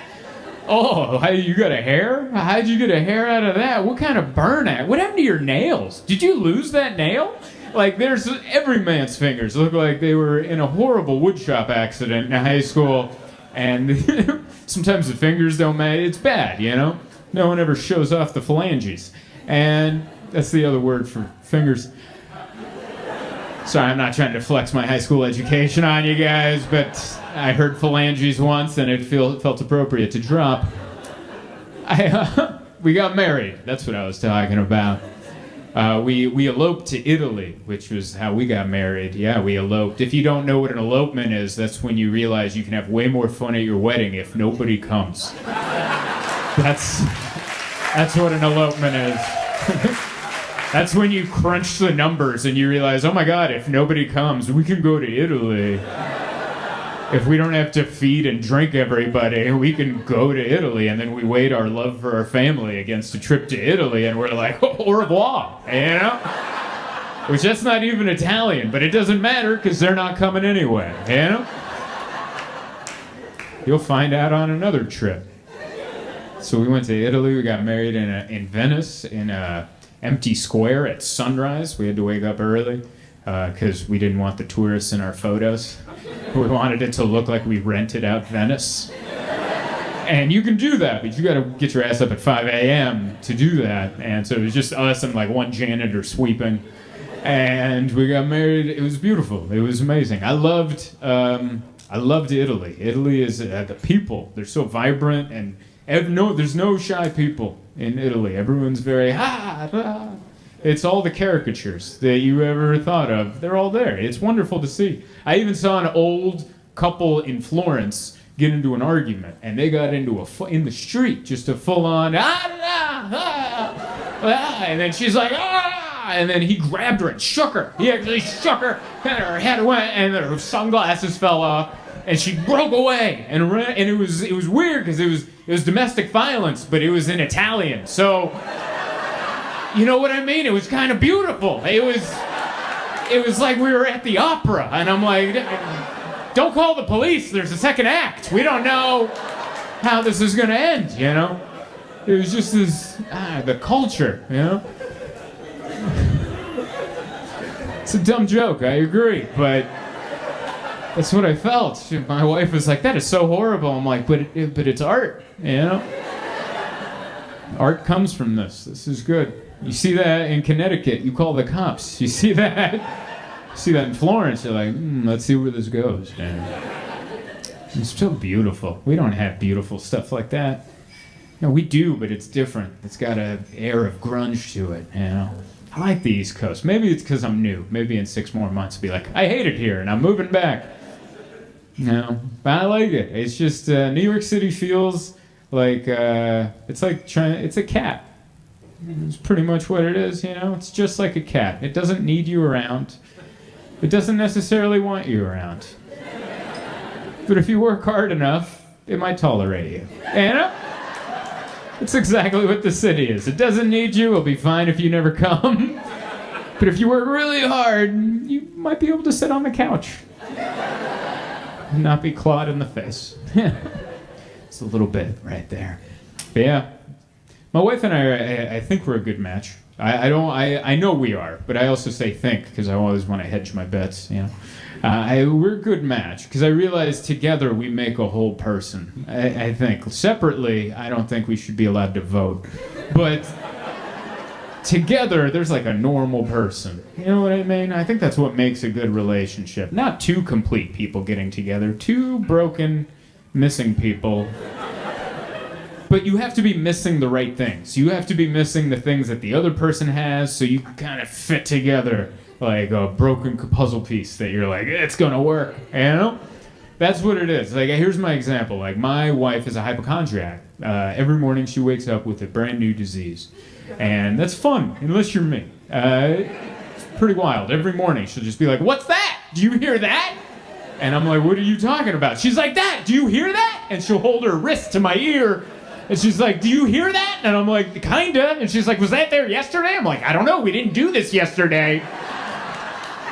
you got a hair? How'd you get a hair out of that? What kind of burn at? What happened to your nails? Did you lose that nail? Like, there's every man's fingers look like they were in a horrible woodshop accident in high school, and sometimes the fingers don't match. It's bad, No one ever shows off the phalanges. And that's the other word for fingers. Sorry, I'm not trying to flex my high school education on you guys, but I heard phalanges once, and it felt appropriate to drop. We got married. That's what I was talking about. We eloped to Italy, which was how we got married. Yeah, we eloped. If you don't know what an elopement is, that's when you realize you can have way more fun at your wedding if nobody comes. That's what an elopement is. That's when you crunch the numbers and you realize, oh my God, if nobody comes, we can go to Italy. If we don't have to feed and drink everybody, we can go to Italy. And then we weighed our love for our family against a trip to Italy, and we're like, au revoir, Which that's not even Italian, but it doesn't matter because they're not coming anyway, You'll find out on another trip. So we went to Italy. We got married in Venice in a empty square at sunrise. We had to wake up early because we didn't want the tourists in our photos. We wanted it to look like we rented out Venice. And you can do that, but you got to get your ass up at 5 a.m. to do that. And so it was just us and like one janitor sweeping. And we got married. It was beautiful. It was amazing. I loved Italy. Italy is the people. They're so vibrant and. There's no shy people in Italy. Everyone's very It's all the caricatures that you ever thought of. They're all there. It's wonderful to see. I even saw an old couple in Florence get into an argument, and they got into in the street, just a full-on and then she's like and then he grabbed her and shook her. He actually shook her, and her head went, and her sunglasses fell off. And she broke away, and it was weird because it was domestic violence, but it was in Italian. So, you know what I mean? It was kind of beautiful. It was like we were at the opera, and I'm like, don't call the police. There's a second act. We don't know how this is going to end. It was just the culture. It's a dumb joke. I agree, but. That's what I felt. My wife was like, that is so horrible. I'm like, but it's art, Art comes from this. This is good. You see that in Connecticut, you call the cops. You see that? In Florence, you're like, let's see where this goes. And it's so beautiful. We don't have beautiful stuff like that. No, we do, but it's different. It's got an air of grunge to it, you know? I like the East Coast. Maybe it's because I'm new. Maybe in 6 more months I'll be like, I hate it here, and I'm moving back. No, but I like it. It's just, New York City feels like, it's a cat. It's pretty much what it is, you know? It's just like a cat. It doesn't need you around. It doesn't necessarily want you around. But if you work hard enough, it might tolerate you. You know? That's exactly what the city is. It doesn't need you. It'll be fine if you never come. But if you work really hard, you might be able to sit on the couch and not be clawed in the face. It's a little bit right there. But yeah, my wife and I think we're a good match. I know we are, but I also say think because I always want to hedge my bets, you know. We're a good match because I realize together we make a whole person. I think separately, I don't think we should be allowed to vote, but together there's like a normal person. You know what I mean? I think that's what makes a good relationship. Not two complete people getting together, two broken, missing people. But you have to be missing the right things. You have to be missing the things that the other person has so you can kind of fit together like a broken puzzle piece that you're like, it's gonna work, you know? That's what it is. Like, here's my example. Like, my wife is a hypochondriac. Every morning she wakes up with a brand new disease. And that's fun, unless you're me. It's pretty wild. Every morning she'll just be like, what's that? Do you hear that? And I'm like, what are you talking about? She's like, that, do you hear that? And she'll hold her wrist to my ear. And she's like, do you hear that? And I'm like, kinda. And she's like, was that there yesterday? I'm like, I don't know. We didn't do this yesterday.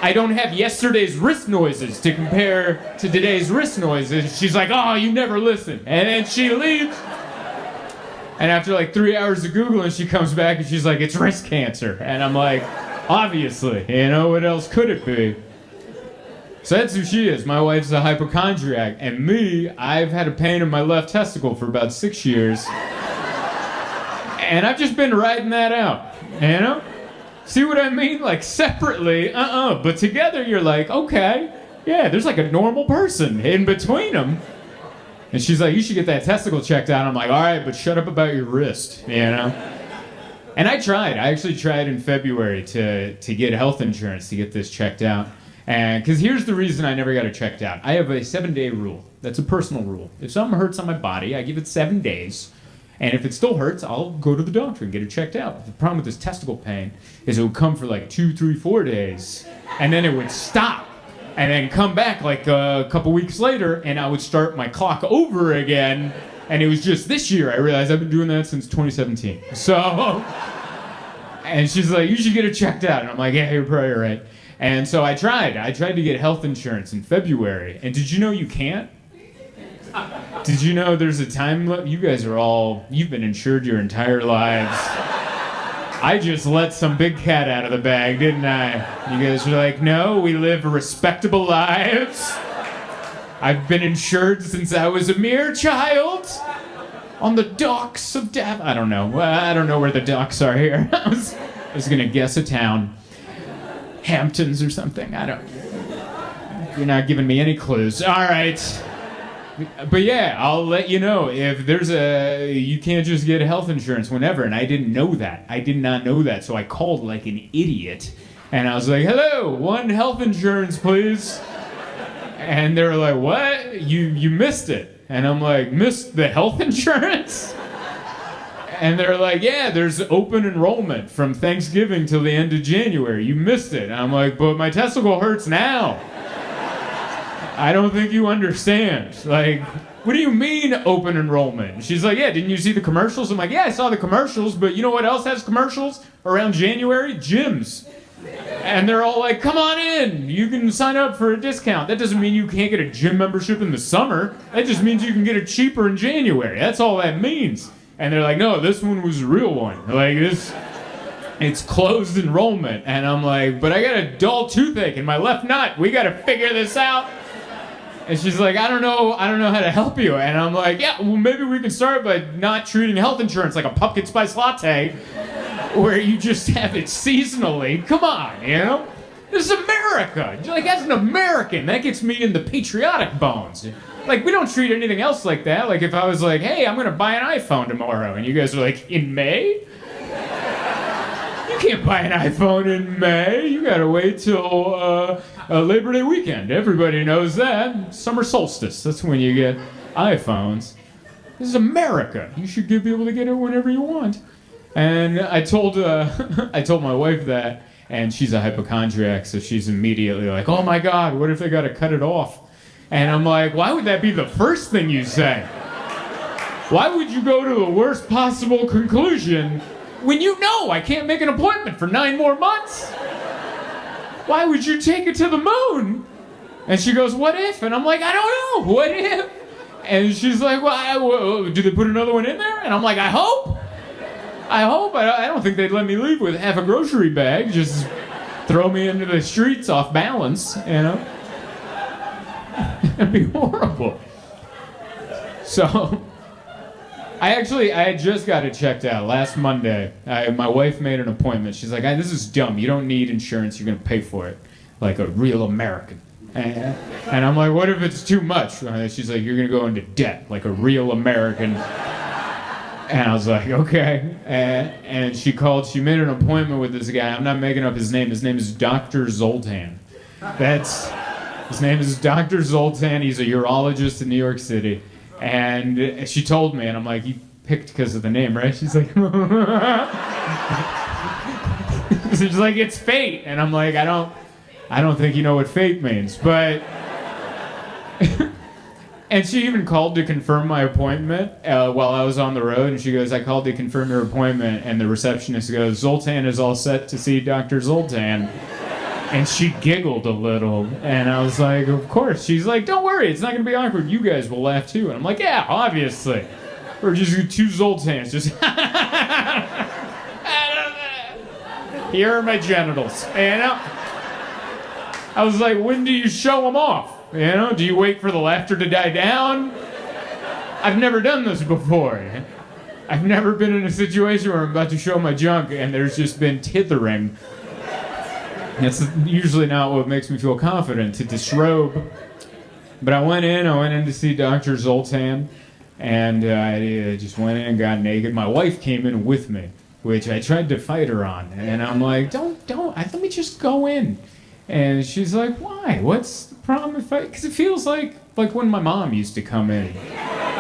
I don't have yesterday's wrist noises to compare to today's wrist noises. She's like, oh, you never listen. And then she leaves. And after like 3 hours of Googling, she comes back and she's like, it's wrist cancer. And I'm like, obviously, you know, what else could it be? So that's who she is. My wife's a hypochondriac. And me, I've had a pain in my left testicle for about 6 years. And I've just been riding that out, you know? See what I mean? Like, separately, but together you're like, okay, yeah, there's like a normal person in between them. And she's like, you should get that testicle checked out. I'm like, all right, but shut up about your wrist, you know? And I actually tried in February to get health insurance to get this checked out. And because here's the reason I never got it checked out. I have a 7-day rule. That's a personal rule. If something hurts on my body, I give it 7 days. And if it still hurts, I'll go to the doctor and get it checked out. The problem with this testicle pain is it would come for like 2, 3, 4 days, and then it would stop, and then come back like a couple weeks later, and I would start my clock over again. And it was just this year I realized I've been doing that since 2017. So, and she's like, you should get it checked out. And I'm like, yeah, you're probably right. And so I tried to get health insurance in February. And did you know you can't? Did you know there's a time limit? You guys you've been insured your entire lives. I just let some big cat out of the bag, didn't I? You guys are like, no, we live respectable lives. I've been insured since I was a mere child. On the docks of I don't know. I don't know where the docks are here. I was gonna guess a town. Hamptons or something. You're not giving me any clues. All right. But yeah, I'll let you know if you can't just get health insurance whenever, and I didn't know that. I did not know that, so I called like an idiot, and I was like, hello, one health insurance, please. And they were like, what? You missed it. And I'm like, missed the health insurance? And they're like, yeah, there's open enrollment from Thanksgiving till the end of January. You missed it. And I'm like, but my testicle hurts now. I don't think you understand. Like, what do you mean open enrollment? She's like, yeah, didn't you see the commercials? I'm like, yeah, I saw the commercials, but you know what else has commercials around January? Gyms. And they're all like, come on in. You can sign up for a discount. That doesn't mean you can't get a gym membership in the summer. That just means you can get it cheaper in January. That's all that means. And they're like, no, this one was a real one. Like, it's closed enrollment. And I'm like, but I got a dull toothache in my left nut. We got to figure this out. And she's like, I don't know how to help you. And I'm like, yeah, well, maybe we can start by not treating health insurance like a pumpkin spice latte where you just have it seasonally. Come on, you know? This is America. Like, as an American, that gets me in the patriotic bones. Like, we don't treat anything else like that. Like, if I was like, hey, I'm going to buy an iPhone tomorrow, and you guys are like, in May? You can't buy an iPhone in May. You got to wait till Labor Day weekend. Everybody knows that. Summer solstice. That's when you get iPhones. This is America. You should be able to get it whenever you want. And I told my wife that, and she's a hypochondriac, so she's immediately like, oh my God, what if they got to cut it off? And I'm like, why would that be the first thing you say? Why would you go to the worst possible conclusion when you know I can't make an appointment for 9 more months? Why would you take it to the moon? And she goes, what if? And I'm like, I don't know, what if? And she's like, well, do they put another one in there? And I'm like, I hope. I don't think they'd let me leave with half a grocery bag. Just throw me into the streets off balance, you know? It'd be horrible. So, I had just got it checked out last Monday. My wife made an appointment. She's like, this is dumb. You don't need insurance. You're going to pay for it. Like a real American. And I'm like, what if it's too much? She's like, you're going to go into debt like a real American. And I was like, okay. And she made an appointment with this guy. I'm not making up his name. His name is Dr. Zoltan. His name is Dr. Zoltan. He's a urologist in New York City. And she told me, and I'm like, you picked because of the name, right? She's like, she's like, it's fate. And I'm like, I don't think you know what fate means. But, and she even called to confirm my appointment while I was on the road. And she goes, I called to confirm your appointment. And the receptionist goes, Zoltan is all set to see Dr. Zoltan. And she giggled a little, and I was like, of course. She's like, don't worry, it's not going to be awkward. You guys will laugh too. And I'm like, yeah, obviously. We're just 2 Zoltans. Just, here are my genitals. You know? I was like, when do you show them off? You know, do you wait for the laughter to die down? I've never done this before. I've never been in a situation where I'm about to show my junk, and there's just been tithering. That's usually not what makes me feel confident, to disrobe. But I went in to see Dr. Zoltan, and I just went in and got naked. My wife came in with me, which I tried to fight her on. And I'm like, let me just go in. And she's like, why? What's the problem if because it feels like when my mom used to come in,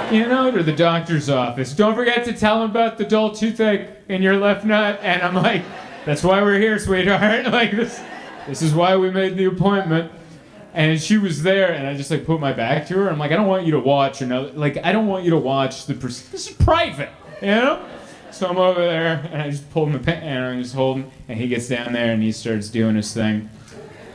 you know, to the doctor's office. Don't forget to tell him about the dull toothache in your left nut. And I'm like, that's why we're here, sweetheart. Like this is why we made the appointment. And she was there, and I just put my back to her. I'm like, I don't want you to watch I don't want you to watch this is private, you know? So I'm over there, and I just pull him and I just hold him, and he gets down there and he starts doing his thing.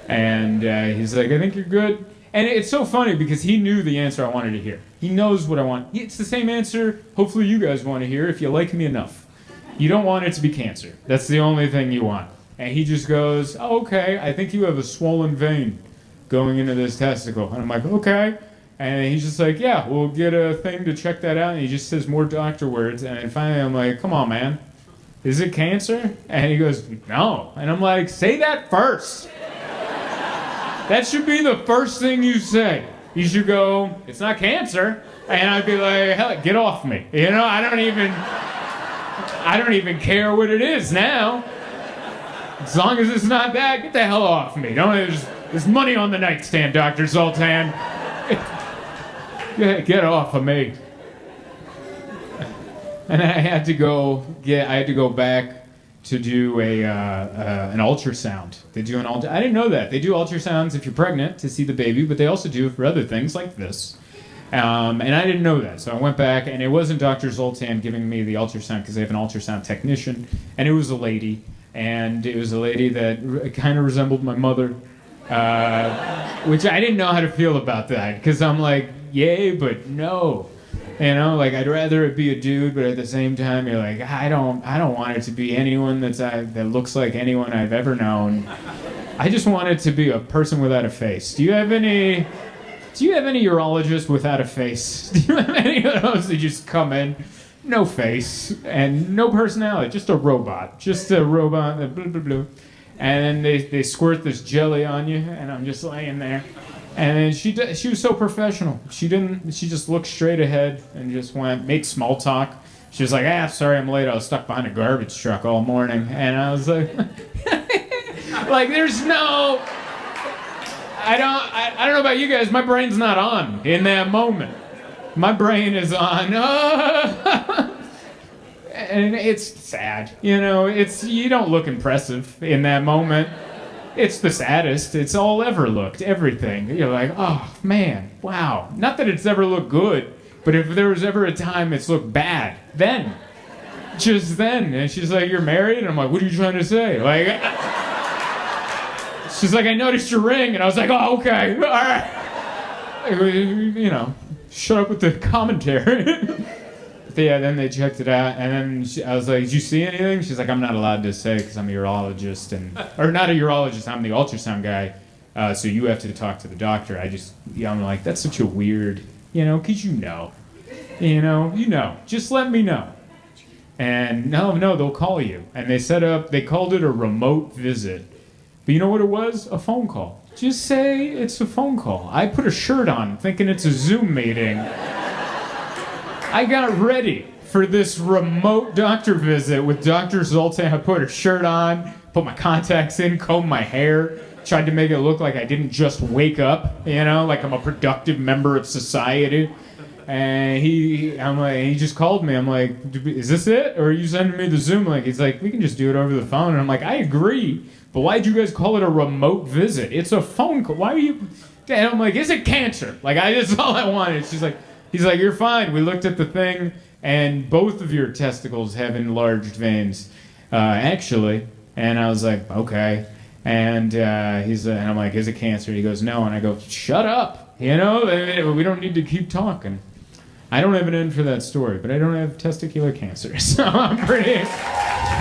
And he's like, I think you're good. And it's so funny because he knew the answer I wanted to hear. He knows what I want. It's the same answer hopefully you guys want to hear if you like me enough. You don't want it to be cancer. That's the only thing you want. And he just goes, oh, okay, I think you have a swollen vein going into this testicle. And I'm like, okay. And he's just like, yeah, we'll get a thing to check that out. And he just says more doctor words. And then finally I'm like, come on, man. Is it cancer? And he goes, no. And I'm like, say that first. That should be the first thing you say. You should go, it's not cancer. And I'd be like, hell, get off me. You know, I don't even care what it is now. As long as it's not that, get the hell off me. There's money on the nightstand, Dr. Zoltan. Get off of me. And I had to go back to do an ultrasound. They do I didn't know that. They do ultrasounds if you're pregnant to see the baby, but they also do it for other things like this. And I didn't know that, so I went back, and it wasn't Dr. Zoltan giving me the ultrasound because they have an ultrasound technician, and it was a lady, that kind of resembled my mother, which I didn't know how to feel about that because I'm like, yay, but no, you know, I'd rather it be a dude, but at the same time, you're like, I don't want it to be anyone that looks like anyone I've ever known. I just want it to be a person without a face. Do you have any urologists without a face? Do you have any of those that just come in, no face, and no personality, just a robot. Blah, blah, blah. And then they squirt this jelly on you, and I'm just laying there. And then she was so professional. She just looked straight ahead and just made small talk. She was like, sorry I'm late. I was stuck behind a garbage truck all morning. And I was like, like there's no, I don't know about you guys. My brain's not on in that moment. My brain is on, and it's sad, you don't look impressive in that moment. It's the saddest it's all ever looked, everything. You're like, oh man, wow. Not that it's ever looked good, but if there was ever a time it's looked bad, then. Just then. And she's like, you're married? And I'm like, what are you trying to say? Like, she's like, I noticed your ring. And I was like, oh, okay, all right. Shut up with the commentary. But yeah, then they checked it out, and then I was like, did you see anything? She's like, I'm not allowed to say because I'm a urologist, or not a urologist, I'm the ultrasound guy, so you have to talk to the doctor. I'm like, that's such a weird, because just let me know. And no, they'll call you. And they called it a remote visit. But you know what it was? A phone call. Just say it's a phone call. I put a shirt on thinking it's a Zoom meeting. I got ready for this remote doctor visit with Dr. Zoltan. I put a shirt on, put my contacts in, combed my hair, tried to make it look like I didn't just wake up, like I'm a productive member of society. And he just called me. I'm like, is this it? Or are you sending me the Zoom link? He's like, we can just do it over the phone. And I'm like, I agree, but why'd you guys call it a remote visit? It's a phone call. Why are you? And I'm like, is it cancer? Like, that's all I wanted. He's like, you're fine. We looked at the thing, and both of your testicles have enlarged veins, actually. And I was like, okay. And and I'm like, is it cancer? He goes, no. And I go, shut up. We don't need to keep talking. I don't have an end for that story, but I don't have testicular cancer, so I'm pretty...